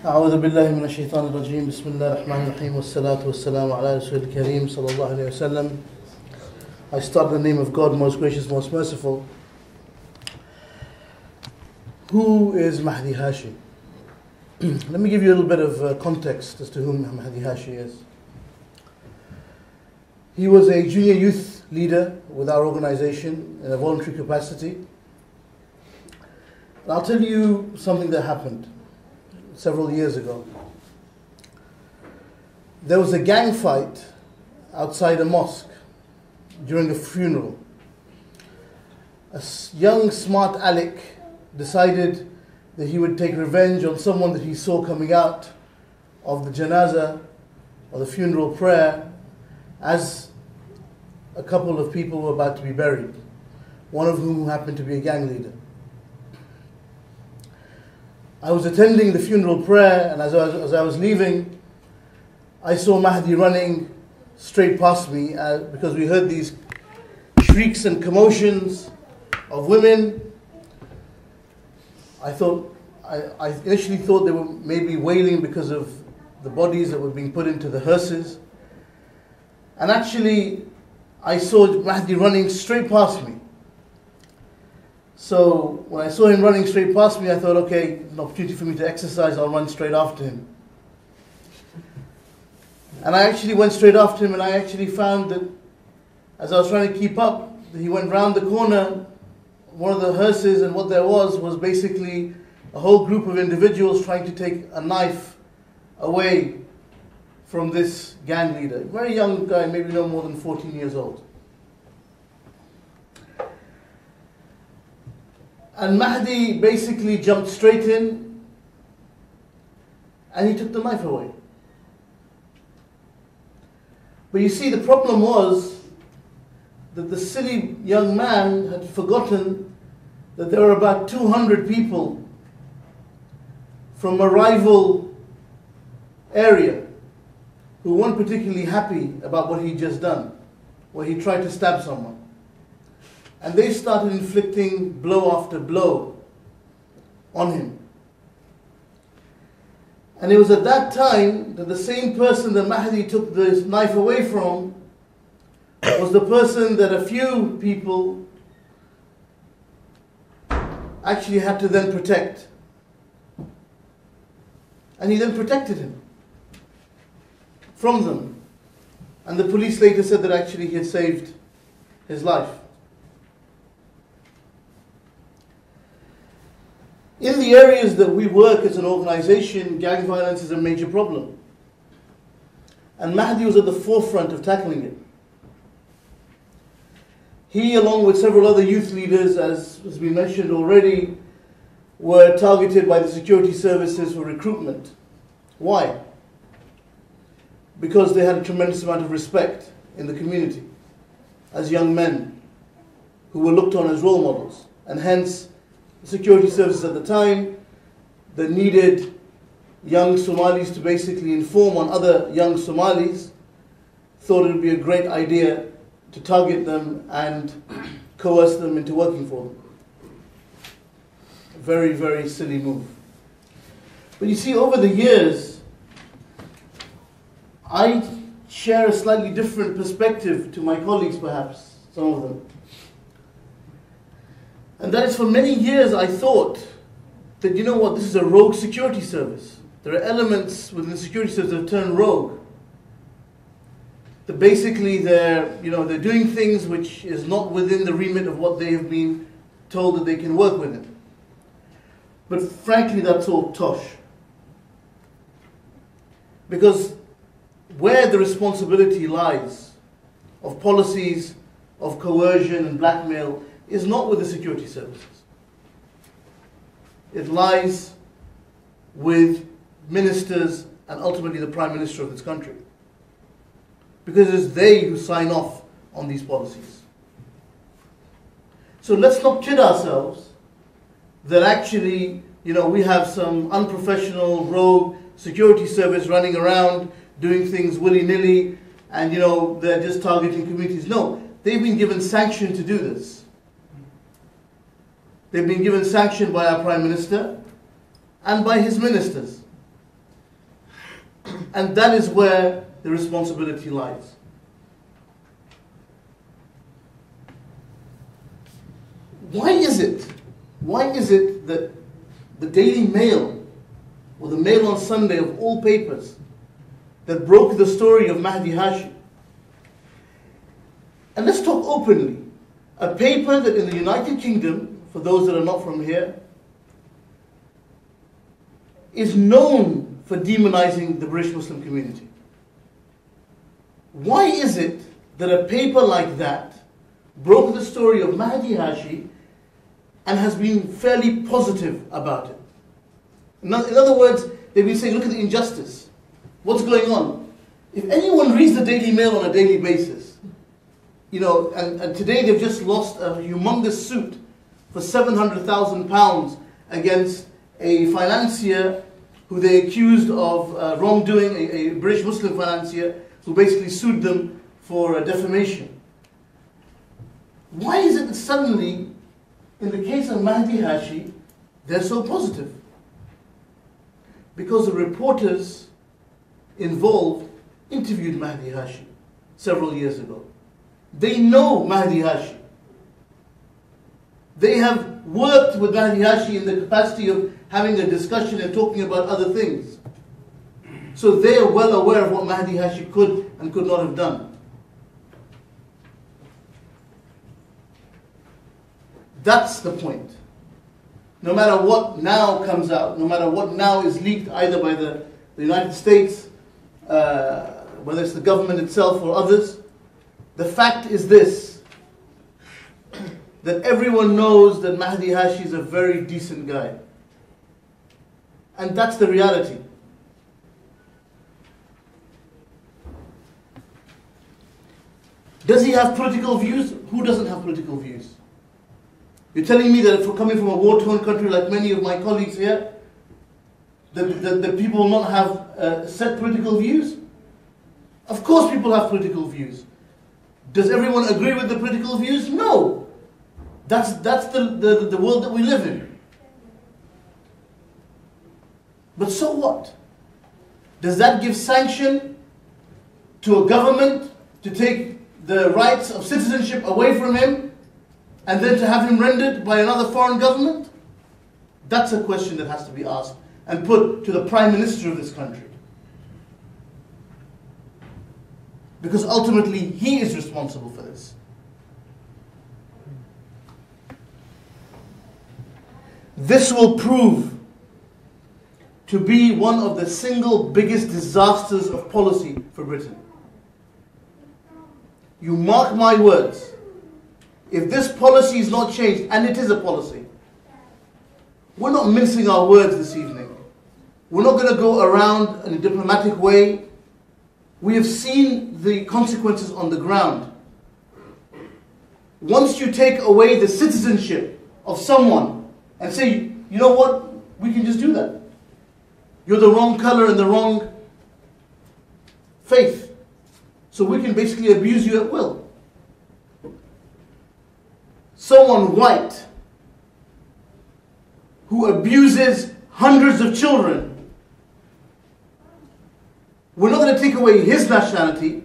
أعوذ بالله من الشيطان الرجيم بسم الله الرحمن الرحيم والصلاة والسلام على رسول الكريم صلى الله عليه وسلم. I start in the name of God, most gracious, most merciful. Who is Mahdi Hashi? Let me give you a little bit of context as to who Mahdi Hashi is. He was a junior youth leader with our organization in a voluntary capacity. And I'll tell you something that happened several years ago. There was a gang fight outside a mosque during a funeral. A young smart aleck decided that he would take revenge on someone that he saw coming out of the janazah or the funeral prayer as a couple of people were about to be buried, one of whom happened to be a gang leader. I was attending the funeral prayer, and as I was leaving, I saw Mahdi running straight past me because we heard these shrieks and commotions of women. I initially thought they were maybe wailing because of the bodies that were being put into the hearses. And actually, I saw Mahdi running straight past me. So when I saw him running straight past me, I thought, okay, an opportunity for me to exercise, I'll run straight after him. And I actually went straight after him, and I actually found that as I was trying to keep up, he went round the corner, one of the hearses, and what there was basically a whole group of individuals trying to take a knife away from this gang leader. Very young guy, maybe no more than 14 years old. And Mahdi basically jumped straight in and he took the knife away. But you see, the problem was that the silly young man had forgotten that there were about 200 people from a rival area who weren't particularly happy about what he'd just done, where he tried to stab someone. And they started inflicting blow after blow on him. And it was at that time that the same person that Mahdi took this knife away from was the person that a few people actually had to then protect. And he then protected him from them. And the police later said that actually he had saved his life. In the areas that we work as an organization, gang violence is a major problem. And Mahdi was at the forefront of tackling it. He, along with several other youth leaders, as has been mentioned already, were targeted by the security services for recruitment. Why? Because they had a tremendous amount of respect in the community as young men who were looked on as role models. And hence, the security services at the time that needed young Somalis to basically inform on other young Somalis thought it would be a great idea to target them and coerce them into working for them. Very, very silly move. But you see, over the years, I share a slightly different perspective to my colleagues, perhaps, some of them. And that is, for many years I thought that, you know what, this is a rogue security service. There are elements within the security service that have turned rogue. That basically they're doing things which is not within the remit of what they have been told that they can work within. But frankly, that's all tosh. Because where the responsibility lies of policies, of coercion and blackmail is not with the security services. It lies with ministers and ultimately the Prime Minister of this country. Because it is they who sign off on these policies. So let's not kid ourselves that actually, we have some unprofessional rogue security service running around doing things willy-nilly and, they're just targeting communities. No, they've been given sanction to do this. They've been given sanction by our Prime Minister and by his ministers. And that is where the responsibility lies. Why is it that the Daily Mail, or the Mail on Sunday of all papers, that broke the story of Mahdi Hashi? And let's talk openly. A paper that in the United Kingdom, for those that are not from here, is known for demonizing the British Muslim community. Why is it that a paper like that broke the story of Mahdi Hashi and has been fairly positive about it? In other words, they've been saying, look at the injustice. What's going on? If anyone reads the Daily Mail on a daily basis, and today they've just lost a humongous suit for £700,000 against a financier who they accused of wrongdoing, a British Muslim financier who basically sued them for defamation. Why is it that suddenly, in the case of Mahdi Hashi, they're so positive? Because the reporters involved interviewed Mahdi Hashi several years ago. They know Mahdi Hashi. They have worked with Mahdi Hashi in the capacity of having a discussion and talking about other things. So they are well aware of what Mahdi Hashi could and could not have done. That's the point. No matter what now comes out, no matter what now is leaked either by the United States, whether it's the government itself or others, the fact is this, that everyone knows that Mahdi Hashi is a very decent guy. And that's the reality. Does he have political views? Who doesn't have political views? You're telling me that if we're coming from a war-torn country like many of my colleagues here, that people will not have set political views? Of course people have political views. Does everyone agree with the political views? No. That's the world that we live in. But so what? Does that give sanction to a government to take the rights of citizenship away from him and then to have him rendered by another foreign government? That's a question that has to be asked and put to the Prime Minister of this country. Because ultimately he is responsible for this. This will prove to be one of the single biggest disasters of policy for Britain. You mark my words, if this policy is not changed, and it is a policy, we're not mincing our words this evening. We're not going to go around in a diplomatic way. We have seen the consequences on the ground. Once you take away the citizenship of someone and say, you know what, we can just do that. You're the wrong color and the wrong faith. So we can basically abuse you at will. Someone white who abuses hundreds of children, we're not going to take away his nationality,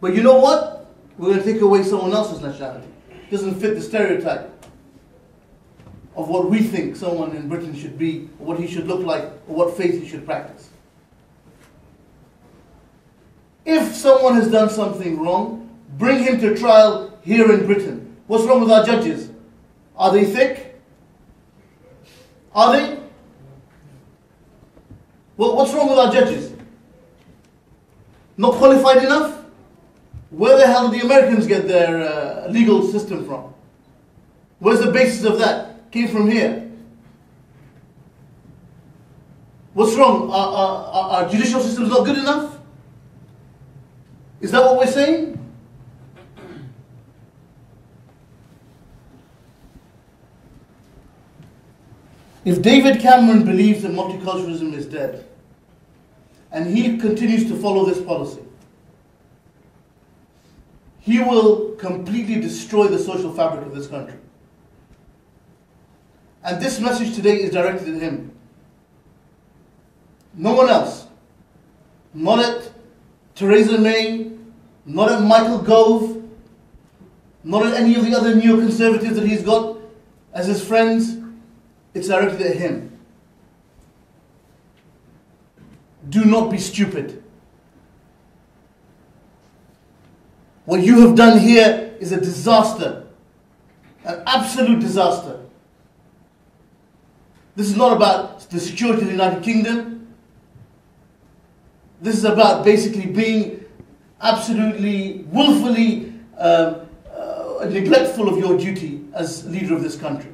but you know what? We're going to take away someone else's nationality. It doesn't fit the stereotype of what we think someone in Britain should be, or what he should look like, or what faith he should practice. If someone has done something wrong, bring him to trial here in Britain. What's wrong with our judges? Are they thick? Are they? Well, what's wrong with our judges? Not qualified enough? Where the hell did the Americans get their legal system from? Where's the basis of that? Came from here. What's wrong? Our judicial system is not good enough? Is that what we're saying? If David Cameron believes that multiculturalism is dead, and he continues to follow this policy, he will completely destroy the social fabric of this country. And this message today is directed at him. No one else. Not at Theresa May, not at Michael Gove, not at any of the other neoconservatives that he's got as his friends. It's directed at him. Do not be stupid. What you have done here is a disaster, an absolute disaster. This is not about the security of the United Kingdom. This is about basically being absolutely, willfully neglectful of your duty as leader of this country.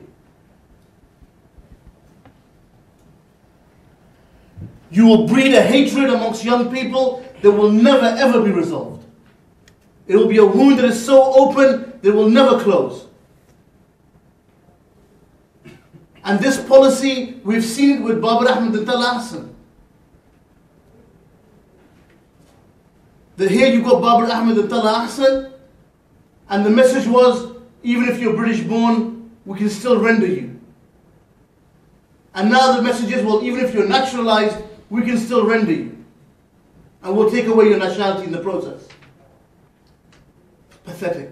You will breed a hatred amongst young people that will never ever be resolved. It will be a wound that is so open that it will never close. And this policy, we've seen it with Babar Ahmed and Talha Hassan. That here you've got Babar Ahmed and Talha Hassan, and the message was, even if you're British born, we can still render you. And now the message is, well, even if you're naturalized, we can still render you. And we'll take away your nationality in the process. Pathetic.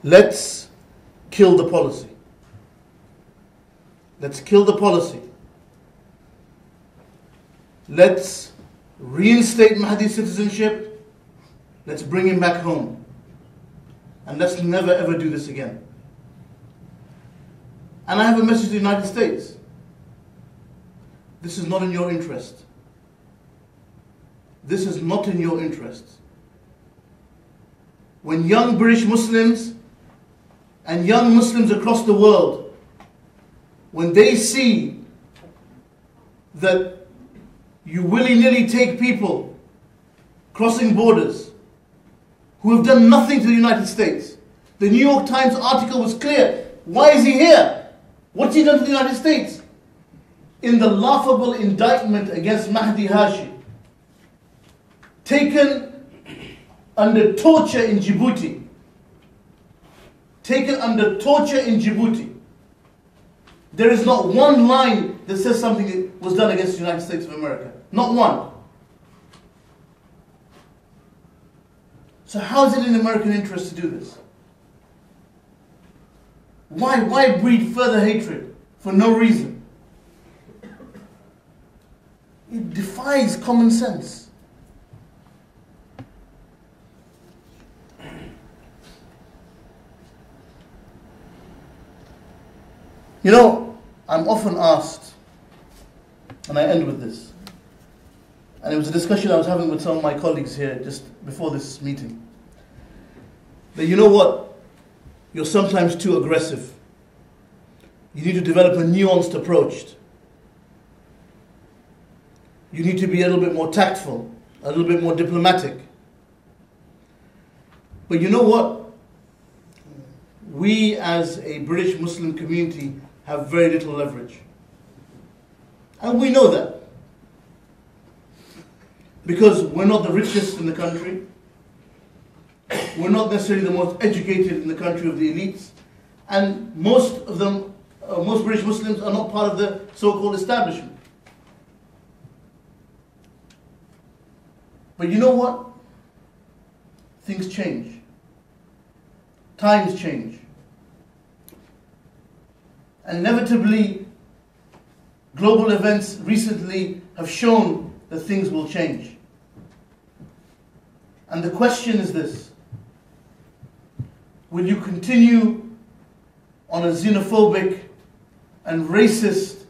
Let's kill the policy. Let's kill the policy. Let's reinstate Mahdi's citizenship. Let's bring him back home. And let's never ever do this again. And I have a message to the United States. This is not in your interest. This is not in your interest. When young British Muslims and young Muslims across the world, when they see that you willy-nilly take people crossing borders who have done nothing to the United States. The New York Times article was clear. Why is he here? What's he done to the United States? In the laughable indictment against Mahdi Hashi, taken under torture in Djibouti. Taken under torture in Djibouti. There is not one line that says something was done against the United States of America. Not one. So how is it in American interest to do this? Why breed further hatred for no reason? It defies common sense. You know, I'm often asked, and I end with this, and it was a discussion I was having with some of my colleagues here just before this meeting, that you know what, you're sometimes too aggressive. You need to develop a nuanced approach. You need to be a little bit more tactful, a little bit more diplomatic. But you know what? We as a British Muslim community have very little leverage. And we know that. Because we're not the richest in the country. We're not necessarily the most educated in the country of the elites. And most of them, most British Muslims are not part of the so-called establishment. But you know what? Things change. Times change. And inevitably, global events recently have shown that things will change. And the question is this: will you continue on a xenophobic and racist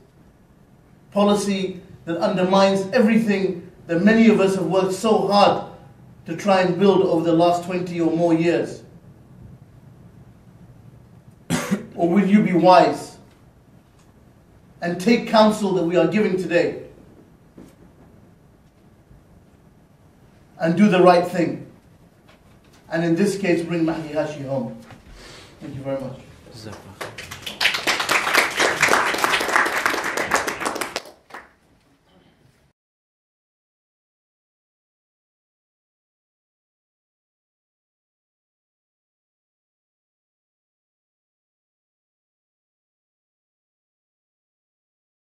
policy that undermines everything that many of us have worked so hard to try and build over the last 20 or more years? Or will you be wise and take counsel that we are giving today and do the right thing? And in this case, bring Mahdi Hashi home. Thank you very much.